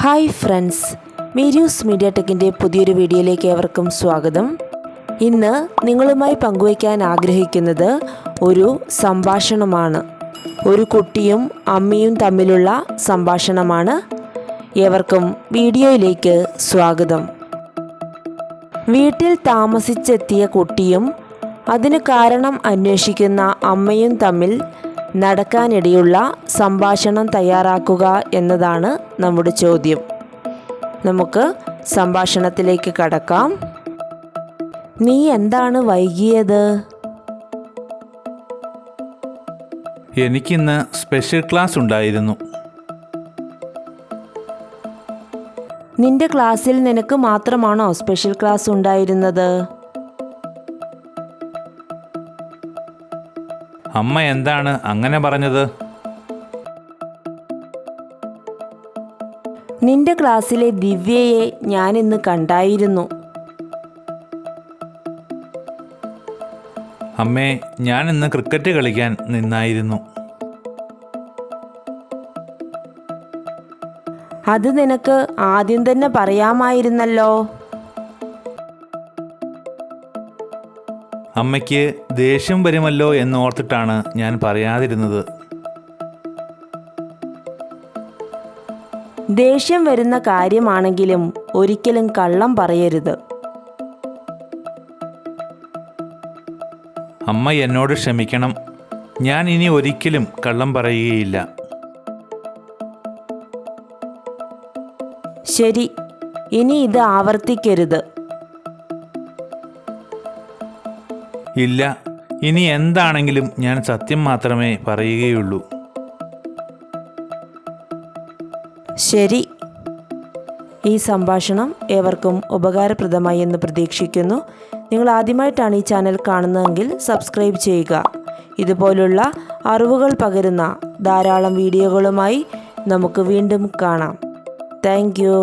Hi friends, മീരൂസ് media ടെക്കിൻ്റെ പുതിയൊരു വീഡിയോയിലേക്ക് ഏവർക്കും സ്വാഗതം. ഇന്ന് നിങ്ങളുമായി പങ്കുവയ്ക്കാൻ ആഗ്രഹിക്കുന്നത് ഒരു സംഭാഷണമാണ്. ഒരു കുട്ടിയും അമ്മയും തമ്മിലുള്ള സംഭാഷണമാണ്. ഏവർക്കും വീഡിയോയിലേക്ക് സ്വാഗതം. വീട്ടിൽ താമസിച്ചെത്തിയ കുട്ടിയും അതിന് കാരണം അന്വേഷിക്കുന്ന അമ്മയും തമ്മിൽ നടക്കാനിടയുള്ള സംഭാഷണം തയ്യാറാക്കുക എന്നതാണ് നമ്മുടെ ചോദ്യം. നമുക്ക് സംഭാഷണത്തിലേക്ക് കടക്കാം. നീ എന്താണ് വൈകിയത്? എനിക്കിന്ന് സ്പെഷ്യൽ ക്ലാസ് ഉണ്ടായിരുന്നു. നിന്റെ ക്ലാസ്സിൽ നിനക്ക് മാത്രമാണോ സ്പെഷ്യൽ ക്ലാസ് ഉണ്ടായിരുന്നത്? അമ്മ എന്താണ് അങ്ങനെ പറഞ്ഞത്? നിന്റെ ക്ലാസ്സിലെ ദിവ്യയെ ഞാനിന്ന് കണ്ടായിരുന്നു. അമ്മേ, ഞാനിന്ന് ക്രിക്കറ്റ് കളിക്കാൻ നിന്നായിരുന്നു. അത് നിനക്ക് ആദ്യം തന്നെ പറയാമായിരുന്നല്ലോ. അമ്മയ്ക്ക് ദേഷ്യം വരുമല്ലോ എന്നോർത്തിട്ടാണ് ഞാൻ പറയാതിരുന്നത്. ദേഷ്യം വരുന്ന കാര്യമാണെങ്കിലും ഒരിക്കലും കള്ളം പറയരുത്. അമ്മ എന്നോട് ക്ഷമിക്കണം. ഞാൻ ഇനി ഒരിക്കലും കള്ളം പറയുകയില്ല. ശരി, ഇനി ഇത് ആവർത്തിക്കരുത്. ഇല്ല, ഇനി എന്താണെങ്കിലും ഞാൻ സത്യം മാത്രമേ പറയുകയുള്ളൂ. ശരി. ഈ സംഭാഷണം ഏവർക്കും ഉപകാരപ്രദമായി എന്ന് പ്രതീക്ഷിക്കുന്നു. നിങ്ങൾ ആദ്യമായിട്ടാണ് ഈ ചാനൽ കാണുന്നതെങ്കിൽ സബ്സ്ക്രൈബ് ചെയ്യുക. ഇതുപോലുള്ള അറിവുകൾ പകരുന്ന ധാരാളം വീഡിയോകളുമായി നമുക്ക് വീണ്ടും കാണാം. Thank you.